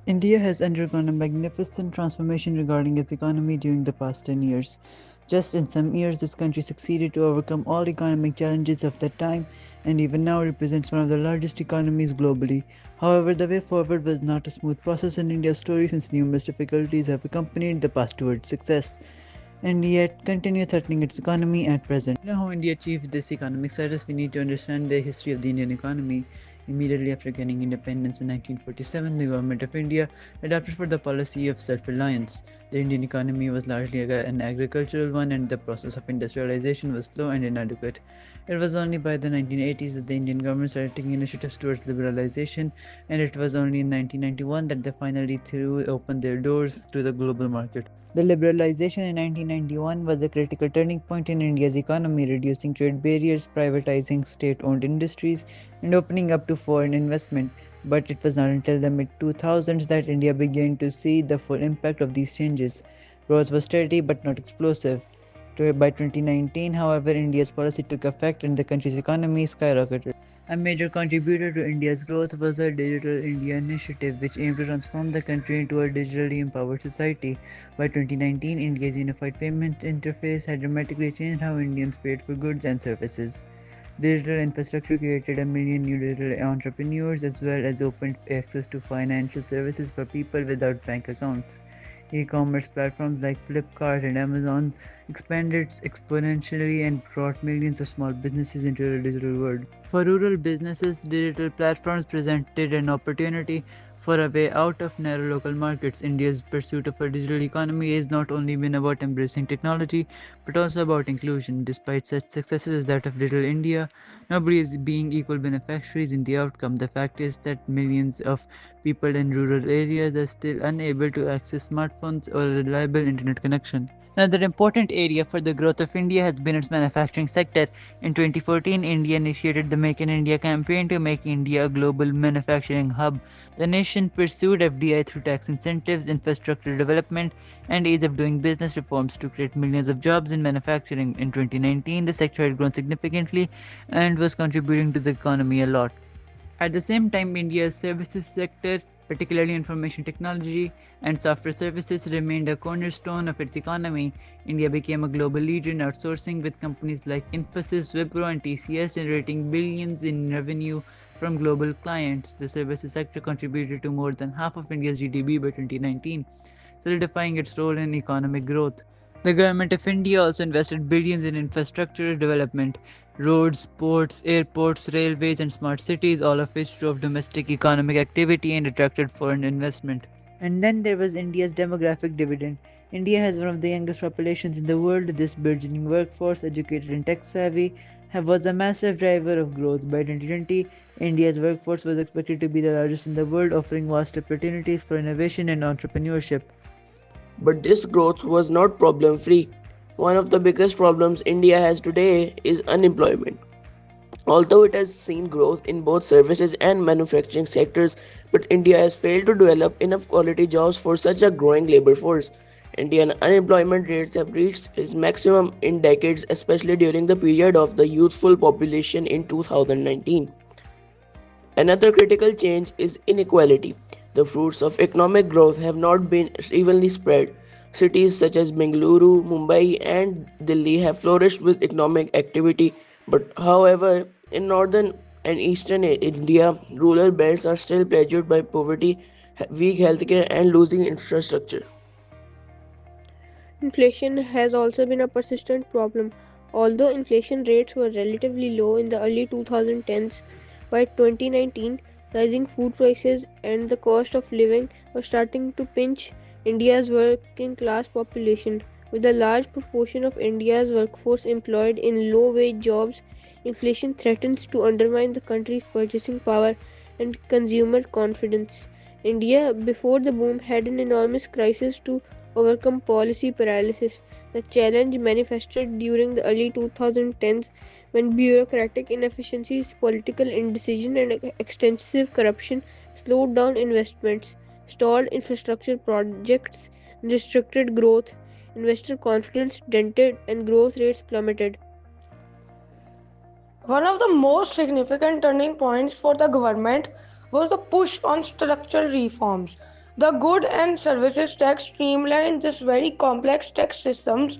India has undergone a magnificent transformation regarding its economy during the past 10 years. Just in some years, this country succeeded to overcome all economic challenges of that time and even now represents one of the largest economies globally. However, the way forward was not a smooth process in India's story since numerous difficulties have accompanied the path towards success and yet continue threatening its economy at present. You know how India achieved this economic status, we need to understand the history of the Indian economy. Immediately after gaining independence in 1947, the government of India adopted for the policy of self-reliance. The Indian economy was largely an agricultural one and the process of industrialization was slow and inadequate. It was only by the 1980s that the Indian government started taking initiatives towards liberalization, and it was only in 1991 that they finally threw open their doors to the global market. The liberalization in 1991 was a critical turning point in India's economy, reducing trade barriers, privatizing state owned industries, and opening up to foreign investment. But it was not until the mid 2000s that India began to see the full impact of these changes. Growth was steady but not explosive. By 2019, however, India's policy took effect and the country's economy skyrocketed. A major contributor to India's growth was the Digital India initiative, which aimed to transform the country into a digitally empowered society. By 2019, India's unified payment interface had dramatically changed how Indians paid for goods and services. Digital infrastructure created a million new digital entrepreneurs as well as opened access to financial services for people without bank accounts. E-commerce platforms like Flipkart and Amazon expanded exponentially and brought millions of small businesses into the digital world. For rural businesses, digital platforms presented an opportunity for a way out of narrow local markets. India's pursuit of a digital economy has not only been about embracing technology, but also about inclusion. Despite such successes as that of Digital India, nobody is being equal beneficiaries in the outcome. The fact is that millions of people in rural areas are still unable to access smartphones or a reliable internet connection. Another important area for the growth of India has been its manufacturing sector. In 2014, India initiated the Make in India campaign to make India a global manufacturing hub. The nation pursued FDI through tax incentives, infrastructure development, and ease of doing business reforms to create millions of jobs in manufacturing. In 2019, the sector had grown significantly and was contributing to the economy a lot. At the same time, India's services sector, particularly information technology and software services, remained a cornerstone of its economy. India became a global leader in outsourcing, with companies like Infosys, Wipro, and TCS generating billions in revenue from global clients. The services sector contributed to more than half of India's GDP by 2019, solidifying its role in economic growth. The government of India also invested billions in infrastructure development, roads, ports, airports, railways, and smart cities, all of which drove domestic economic activity and attracted foreign investment. And then there was India's demographic dividend. India has one of the youngest populations in the world. This burgeoning workforce, educated and tech savvy, was a massive driver of growth. By 2020, India's workforce was expected to be the largest in the world, offering vast opportunities for innovation and entrepreneurship. But this growth was not problem free. One of the biggest problems India has today is unemployment. Although it has seen growth in both services and manufacturing sectors, but India has failed to develop enough quality jobs for such a growing labor force. Indian unemployment rates have reached its maximum in decades, especially during the period of the youthful population in 2019. Another critical change is inequality. The fruits of economic growth have not been evenly spread. Cities such as Bengaluru, Mumbai, and Delhi have flourished with economic activity, but however, in northern and eastern India, rural belts are still plagued by poverty, weak healthcare, and losing infrastructure. Inflation has also been a persistent problem. Although inflation rates were relatively low in the early 2010s, by 2019, rising food prices and the cost of living were starting to pinch India's working class population. With a large proportion of India's workforce employed in low wage jobs, inflation threatens to undermine the country's purchasing power and consumer confidence. India, before the boom, had an enormous crisis to overcome policy paralysis. The challenge manifested during the early 2010s when bureaucratic inefficiencies, political indecision, and extensive corruption slowed down investments, stalled infrastructure projects, restricted growth, investor confidence dented, and growth rates plummeted. One of the most significant turning points for the government was the push on structural reforms. The good and services tax streamlined this very complex tax systems,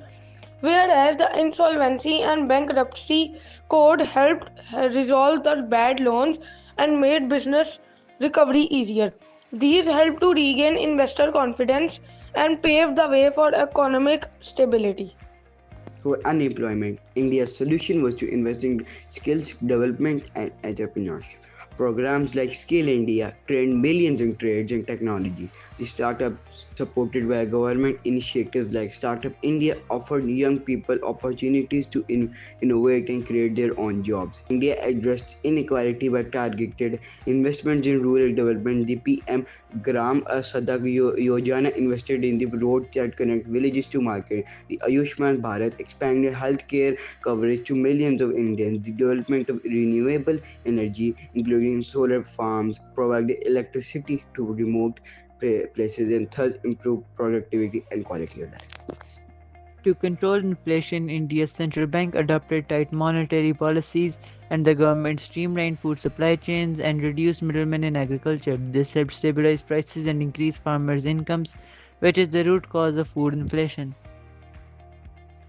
whereas the insolvency and bankruptcy code helped resolve the bad loans and made business recovery easier. These helped to regain investor confidence and pave the way for economic stability. For unemployment, India's solution was to invest in skills development and entrepreneurship. Programs like Skill India trained millions in trades and technologies. The startups supported by government initiatives like Startup India offered young people opportunities to innovate and create their own jobs. India addressed inequality by targeted investments in rural development. The PM Gram Sadak Yojana invested in the roads that connect villages to market. The Ayushman Bharat expanded healthcare coverage to millions of Indians. The development of renewable energy, including solar farms, provided electricity to remote places and thus improved productivity and quality of life. To control inflation, India's central bank adopted tight monetary policies, and the government streamlined food supply chains and reduced middlemen in agriculture. This helped stabilize prices and increase farmers' incomes, which is the root cause of food inflation.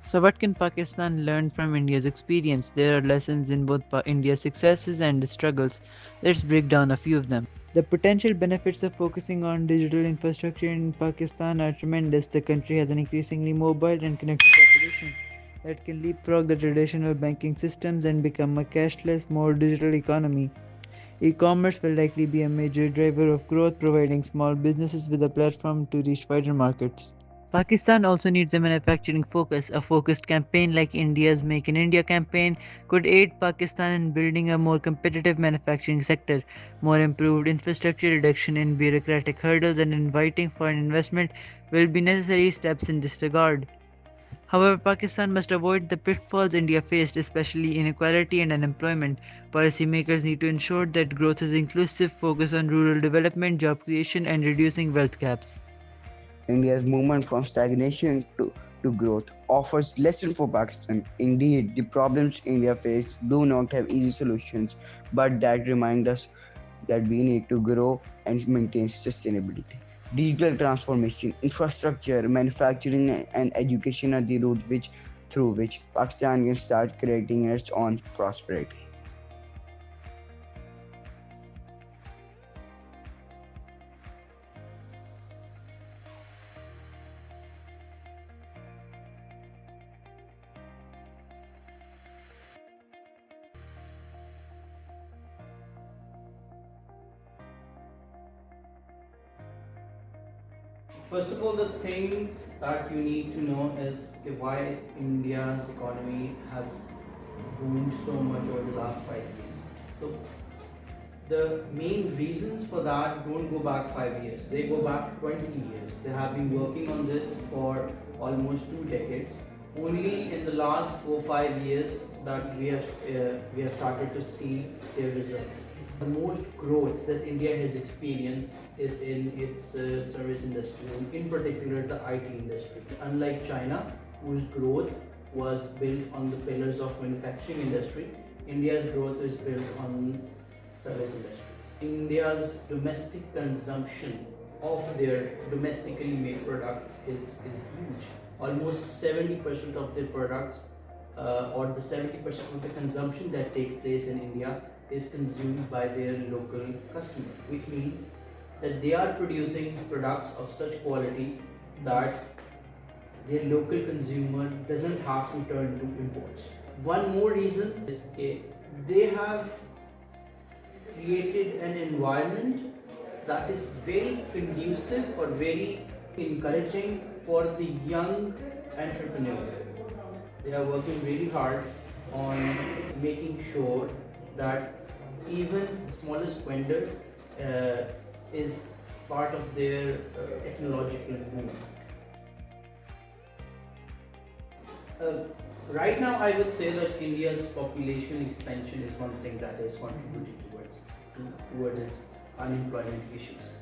So, what can Pakistan learn from India's experience? There are lessons in both India's successes and its struggles. Let's break down a few of them. The potential benefits of focusing on digital infrastructure in Pakistan are tremendous. The country has an increasingly mobile and connected population that can leapfrog the traditional banking systems and become a cashless, more digital economy. E commerce will likely be a major driver of growth, providing small businesses with a platform to reach wider markets. Pakistan also needs a manufacturing focus. A focused campaign like India's Make in India campaign could aid Pakistan in building a more competitive manufacturing sector. More improved infrastructure, reduction in bureaucratic hurdles, and inviting foreign investment will be necessary steps in this regard. However, Pakistan must avoid the pitfalls India faced, especially inequality and unemployment. Policymakers need to ensure that growth is inclusive, focus on rural development, job creation, and reducing wealth gaps. India's movement from stagnation to growth offers lesson for Pakistan. Indeed, the problems India faced do not have easy solutions, but that remind us that we need to grow and maintain sustainability. Digital transformation, infrastructure, manufacturing, and education are the routes through which Pakistan can start creating its own prosperity. First of all, the things that you need to know is why India's economy has boomed so much over the last 5 years. So the main reasons for that don't go back 5 years; they go back 20 years. They have been working on this for almost 2 decades. Only in the last 4 5 years that we have started to see their results. The most growth that India has experienced is in its service industry, in particular the IT industry. Unlike China, whose growth was built on the pillars of manufacturing industry, India's growth is built on service industry. India's domestic consumption of their domestically made products is huge. Almost 70% of their products or the 70% of the consumption that takes place in India is consumed by their local customer, which means that they are producing products of such quality that their local consumer doesn't have to turn to imports. One more reason is they have created an environment that is very conducive or very encouraging for the young entrepreneur. They are working really hard on making sure that even the smallest vendor is part of their technological boom. Uh, right now, I would say that India's population expansion is one thing that is contributing towards its unemployment issues.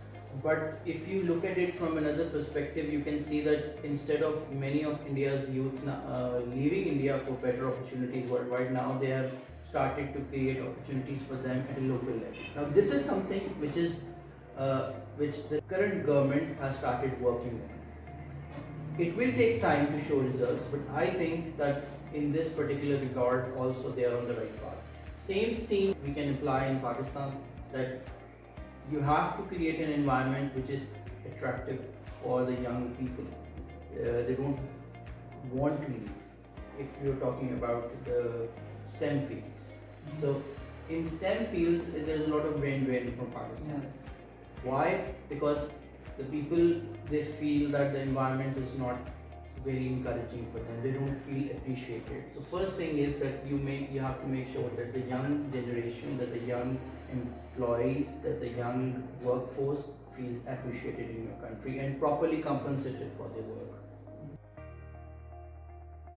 But if you look at it from another perspective, you can see that instead of many of India's youth leaving India for better opportunities worldwide, now they have started to create opportunities for them at a local level. Now, this is something which is uh, which the current government has started working on. It will take time to show results, but I think that in this particular regard also they are on the right path. Same theme we can apply in Pakistan, that you have to create an environment which is attractive for the young people. They don't want to leave if you're talking about the STEM fields. So in STEM fields, there's a lot of brain drain from Pakistan. Why? Because the people, they feel that the environment is not very encouraging for them. They don't feel appreciated. So first thing is that you have to make sure that the young generation, that the young employees, that the young workforce feels appreciated in your country and properly compensated for their work.